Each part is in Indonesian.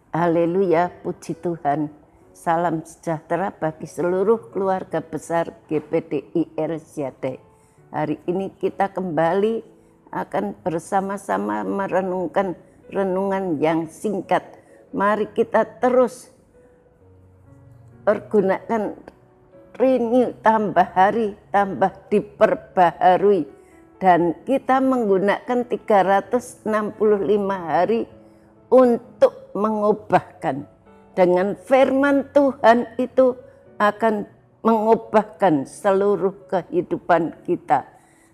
Haleluya, puji Tuhan. Salam sejahtera bagi seluruh keluarga besar GPDI RSJADAI. Hari ini kita kembali akan bersama-sama merenungkan renungan yang singkat. Mari kita terus pergunakan renew, tambah hari, tambah diperbaharui. Dan kita menggunakan 365 hari untuk mengubahkan. Dengan firman Tuhan itu akan mengubahkan seluruh kehidupan kita.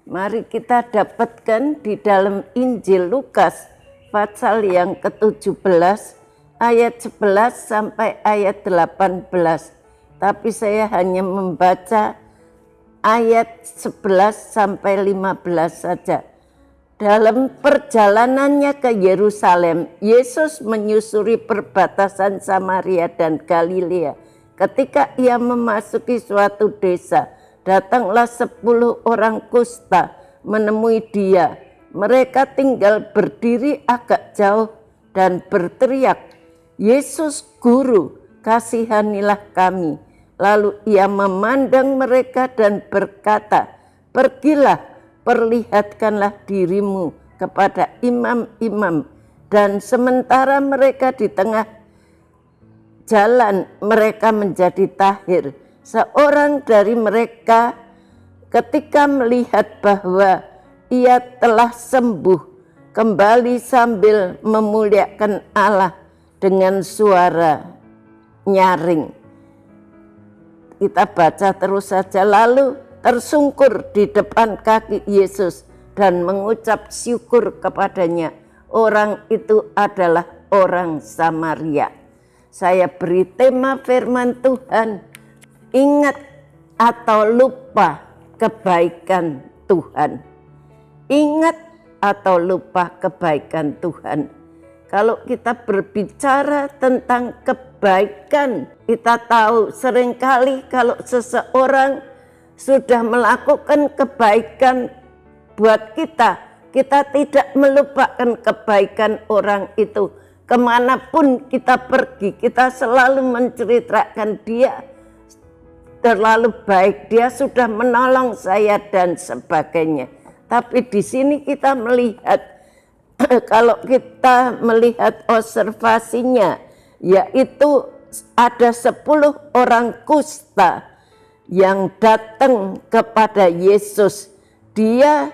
Mari kita dapatkan di dalam Injil Lukas pasal yang ke-17 ayat 11 sampai ayat 18. Tapi saya hanya membaca ayat 11 sampai 15 saja. Dalam perjalanannya ke Yerusalem, Yesus menyusuri perbatasan Samaria dan Galilea. Ketika ia memasuki suatu desa, datanglah 10 orang kusta menemui dia. Mereka tinggal berdiri agak jauh dan berteriak, "Yesus Guru, kasihanilah kami." Lalu ia memandang mereka dan berkata, "Pergilah, perlihatkanlah dirimu kepada imam-imam." Dan sementara mereka di tengah jalan, mereka menjadi tahir. Seorang dari mereka ketika melihat bahwa ia telah sembuh, kembali sambil memuliakan Allah dengan suara nyaring. Kita baca terus saja. Lalu tersungkur di depan kaki Yesus dan mengucap syukur kepadanya. Orang itu adalah orang Samaria. Saya beri tema firman Tuhan, ingat atau lupa kebaikan Tuhan. Ingat atau lupa kebaikan Tuhan. Kalau kita berbicara tentang kebaikan, kita tahu seringkali kalau seseorang sudah melakukan kebaikan buat kita, kita tidak melupakan kebaikan orang itu. Kemanapun kita pergi, kita selalu menceritakan dia terlalu baik, dia sudah menolong saya dan sebagainya. Tapi di sini kita melihat, kalau kita melihat observasinya, yaitu ada 10 orang kusta yang datang kepada Yesus. Dia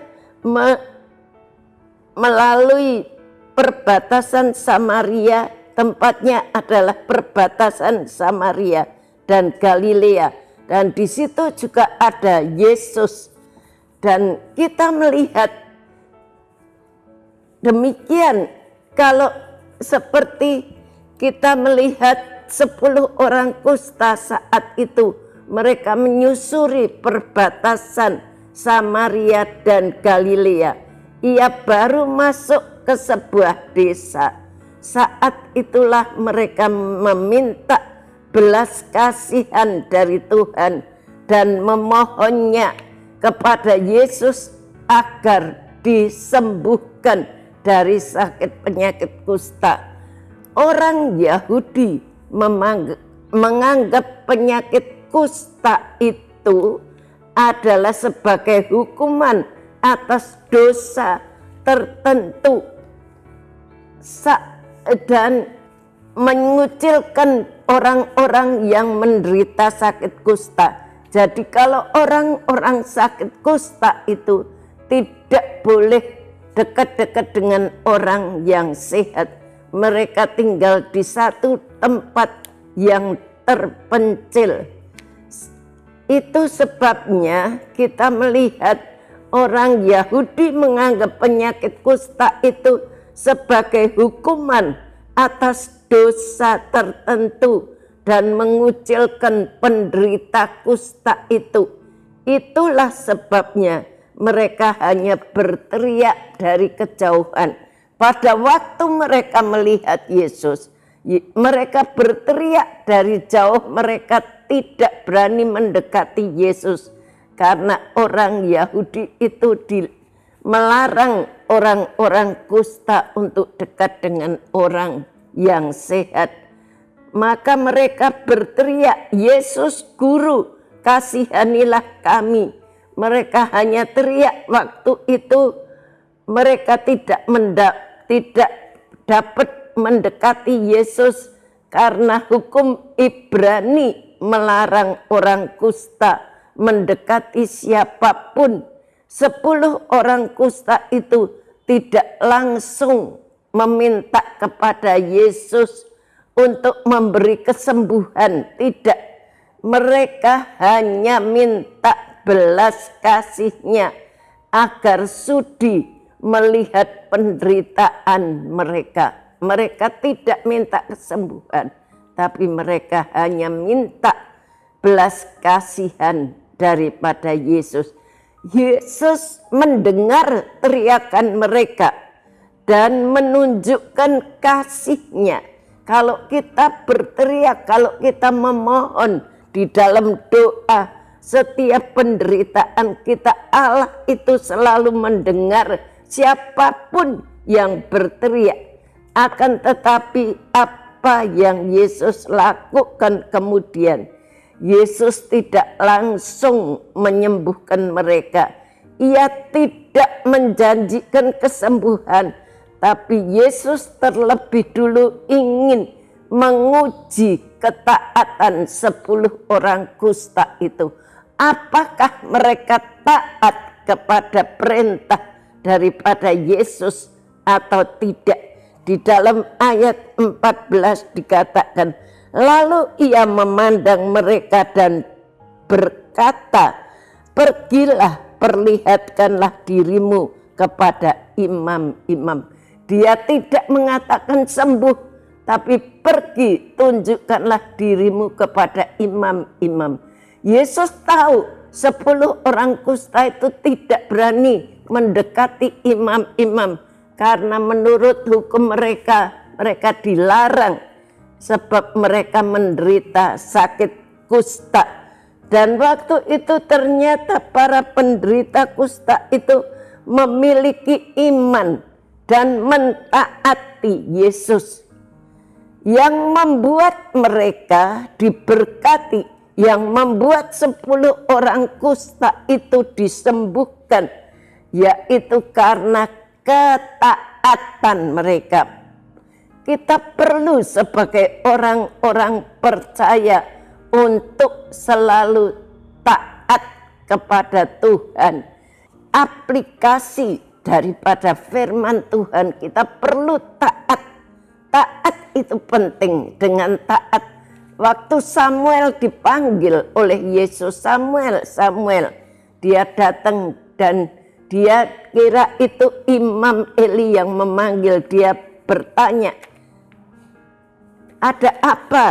melalui perbatasan Samaria, tempatnya adalah perbatasan Samaria dan Galilea. Dan di situ juga ada Yesus. Dan kita melihat demikian, kalau seperti kita melihat 10 orang kusta saat itu, mereka menyusuri perbatasan Samaria dan Galilea. Ia baru masuk ke sebuah desa. Saat itulah mereka meminta belas kasihan dari Tuhan dan memohonnya kepada Yesus agar disembuhkan dari sakit penyakit kusta. Orang Yahudi menganggap penyakit kusta itu adalah sebagai hukuman atas dosa tertentu dan mengucilkan orang-orang yang menderita sakit kusta. Jadi kalau orang-orang sakit kusta itu tidak boleh dekat-dekat dengan orang yang sehat. Mereka tinggal di satu tempat yang terpencil. Itu sebabnya kita melihat orang Yahudi menganggap penyakit kusta itu sebagai hukuman atas dosa tertentu dan mengucilkan penderita kusta itu. Itulah sebabnya mereka hanya berteriak dari kejauhan. Pada waktu mereka melihat Yesus, mereka berteriak dari jauh, mereka tidak berani mendekati Yesus. Karena orang Yahudi itu melarang orang-orang kusta untuk dekat dengan orang yang sehat. Maka mereka berteriak, "Yesus Guru, kasihanilah kami." Mereka hanya teriak waktu itu. Mereka tidak dapat mendekati Yesus karena hukum Ibrani melarang orang kusta mendekati siapapun. 10 orang kusta itu tidak langsung meminta kepada Yesus untuk memberi kesembuhan, tidak. Mereka hanya minta belas kasihnya agar sudi melihat penderitaan mereka. Mereka tidak minta kesembuhan, tapi mereka hanya minta belas kasihan daripada Yesus. Yesus mendengar teriakan mereka dan menunjukkan kasih-Nya. Kalau kita berteriak, kalau kita memohon di dalam doa, setiap penderitaan kita, Allah itu selalu mendengar siapapun yang berteriak. Akan tetapi apa yang Yesus lakukan kemudian? Yesus tidak langsung menyembuhkan mereka. Ia tidak menjanjikan kesembuhan, tapi Yesus terlebih dulu ingin menguji ketaatan 10 orang kusta itu. Apakah mereka taat kepada perintah daripada Yesus atau tidak? Di dalam ayat 14 dikatakan, lalu ia memandang mereka dan berkata, "Pergilah, perlihatkanlah dirimu kepada imam-imam." Dia tidak mengatakan sembuh, tapi pergi, tunjukkanlah dirimu kepada imam-imam. Yesus tahu 10 orang kusta itu tidak berani mendekati imam-imam, karena menurut hukum mereka dilarang, sebab mereka menderita sakit kusta. Dan waktu itu ternyata para penderita kusta itu memiliki iman dan mentaati Yesus, yang membuat mereka diberkati, yang membuat 10 orang kusta itu disembuhkan, yaitu karena ketaatan mereka. Kita perlu sebagai orang-orang percaya untuk selalu taat kepada Tuhan. Aplikasi daripada firman Tuhan, kita perlu taat. Taat itu penting. Dengan taat, waktu Samuel dipanggil oleh Yesus, Samuel, dia datang dan dia kira itu Imam Eli yang memanggil. Dia bertanya, "Ada apa,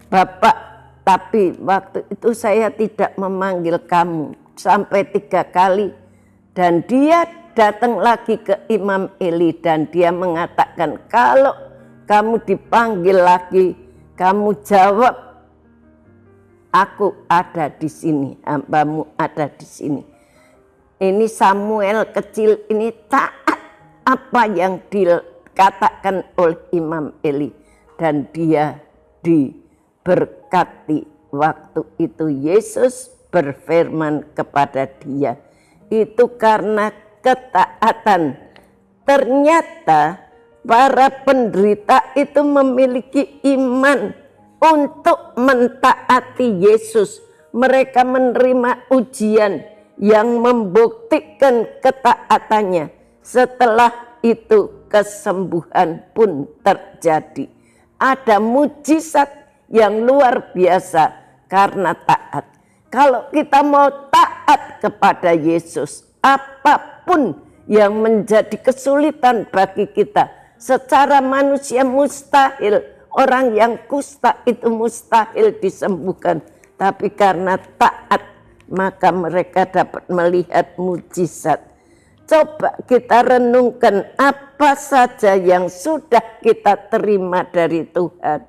Bapak?" Tapi waktu itu saya tidak memanggil kamu, sampai 3 kali. Dan dia datang lagi ke Imam Eli dan dia mengatakan, "Kalau kamu dipanggil lagi, kamu jawab, aku ada di sini, hambamu ada di sini." Ini Samuel kecil ini taat apa yang dikatakan oleh Imam Eli, dan dia diberkati. Waktu itu Yesus berfirman kepada dia, itu karena ketaatan. Ternyata para penderita itu memiliki iman untuk mentaati Yesus. Mereka menerima ujian yang membuktikan ketaatannya. Setelah itu kesembuhan pun terjadi. Ada mujizat yang luar biasa karena taat. Kalau kita mau taat kepada Yesus, apapun yang menjadi kesulitan bagi kita, secara manusia mustahil. Orang yang kusta itu mustahil disembuhkan, tapi karena taat maka mereka dapat melihat mujizat. Coba kita renungkan apa saja yang sudah kita terima dari Tuhan.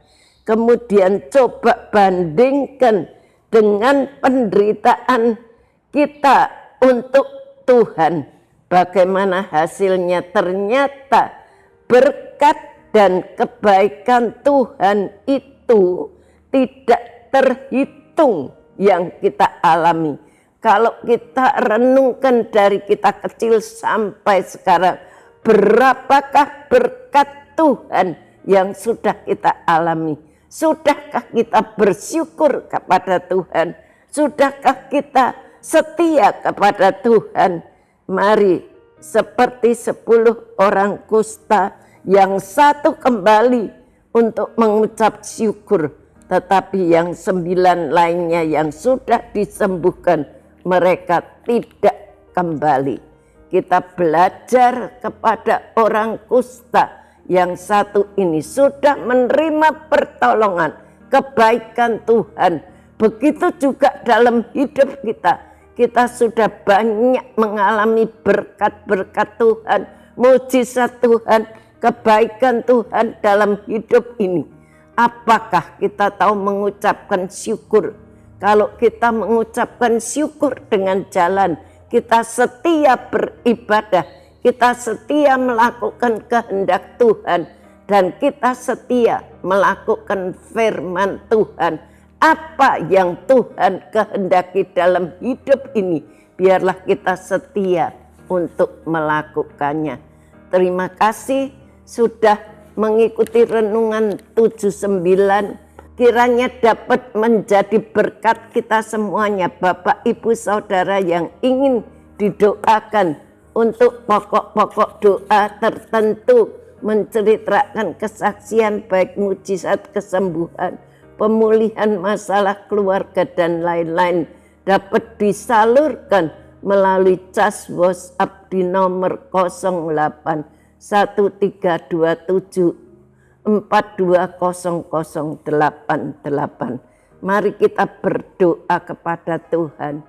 Kemudian coba bandingkan dengan penderitaan kita untuk Tuhan. Bagaimana hasilnya? Ternyata berkat dan kebaikan Tuhan itu tidak terhitung yang kita alami. Kalau kita renungkan dari kita kecil sampai sekarang, berapakah berkat Tuhan yang sudah kita alami? Sudahkah kita bersyukur kepada Tuhan? Sudahkah kita setia kepada Tuhan? Mari seperti 10 orang kusta yang satu kembali untuk mengucap syukur, tetapi yang 9 lainnya yang sudah disembuhkan, mereka tidak kembali. Kita belajar kepada orang kusta yang satu ini sudah menerima pertolongan, kebaikan Tuhan. Begitu juga dalam hidup kita. Kita sudah banyak mengalami berkat-berkat Tuhan, mujizat Tuhan, kebaikan Tuhan dalam hidup ini. Apakah kita tahu mengucapkan syukur? Kalau kita mengucapkan syukur dengan jalan, kita setia beribadah, kita setia melakukan kehendak Tuhan, dan kita setia melakukan firman Tuhan. Apa yang Tuhan kehendaki dalam hidup ini, biarlah kita setia untuk melakukannya. Terima kasih sudah mengikuti renungan 79. Kiranya dapat menjadi berkat kita semuanya, Bapak, Ibu, Saudara yang ingin didoakan untuk pokok-pokok doa tertentu, menceritakan kesaksian baik mujizat kesembuhan, pemulihan masalah keluarga dan lain-lain, dapat disalurkan melalui cas WhatsApp di nomor 08 1327 420088. Mari kita berdoa kepada Tuhan.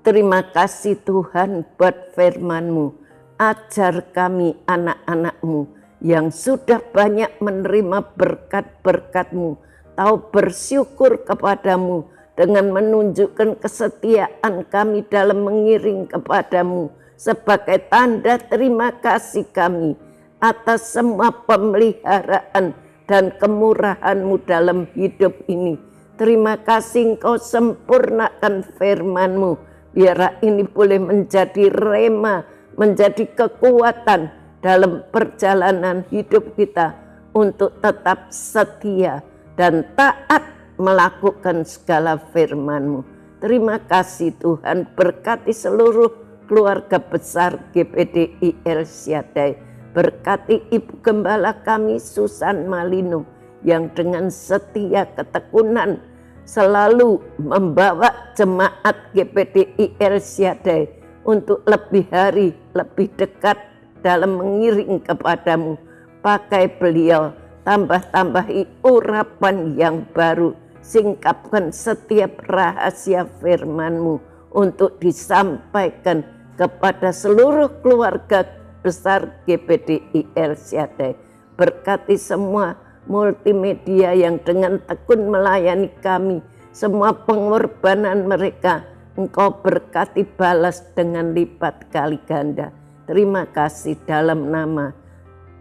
Terima kasih Tuhan buat firman-Mu. Ajar kami anak-anak-Mu yang sudah banyak menerima berkat-berkat-Mu, tahu bersyukur kepadamu dengan menunjukkan kesetiaan kami dalam mengiring kepadamu sebagai tanda terima kasih kami atas semua pemeliharaan dan kemurahan-Mu dalam hidup ini. Terima kasih Engkau sempurnakan firman-Mu, biar ini boleh menjadi rema, menjadi kekuatan dalam perjalanan hidup kita untuk tetap setia dan taat melakukan segala firman-Mu. Terima kasih Tuhan, berkati seluruh keluarga besar GPDI El Shaddai. Berkati Ibu Gembala kami Susan Malino yang dengan setia ketekunan selalu membawa jemaat GPDI El Shaddai untuk lebih hari, lebih dekat dalam mengiring kepadamu. Pakai beliau, tambah-tambahi urapan yang baru, singkapkan setiap rahasia firman-Mu untuk disampaikan kepada seluruh keluarga besar GPDI El Shaddai. Berkati semua multimedia yang dengan tekun melayani kami, semua pengorbanan mereka Engkau berkati balas dengan lipat kali ganda. Terima kasih dalam nama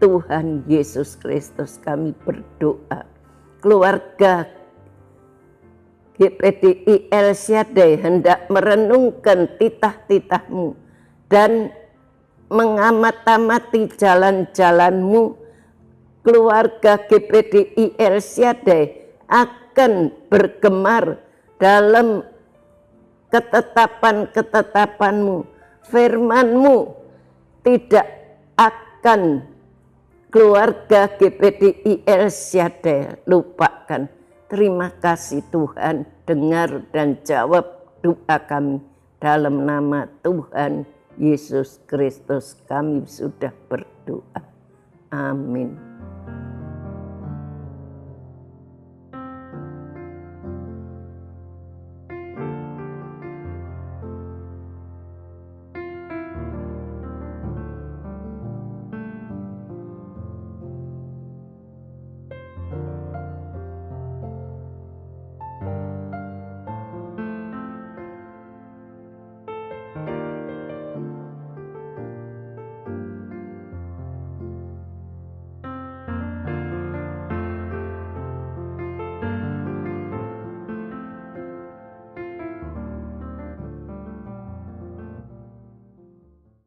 Tuhan Yesus Kristus kami berdoa. Keluarga GPDI El Shaddai hendak merenungkan titah-titah-Mu dan mengamati jalan-jalan-Mu. Keluarga GPDI El Shaddai akan bergemar dalam ketetapan-ketetapan-Mu. Firman-Mu tidak akan keluarga GPDI El Shaddai lupakan. Terima kasih Tuhan, dengar dan jawab doa kami. Dalam nama Tuhan Yesus Kristus kami sudah berdoa. Amin.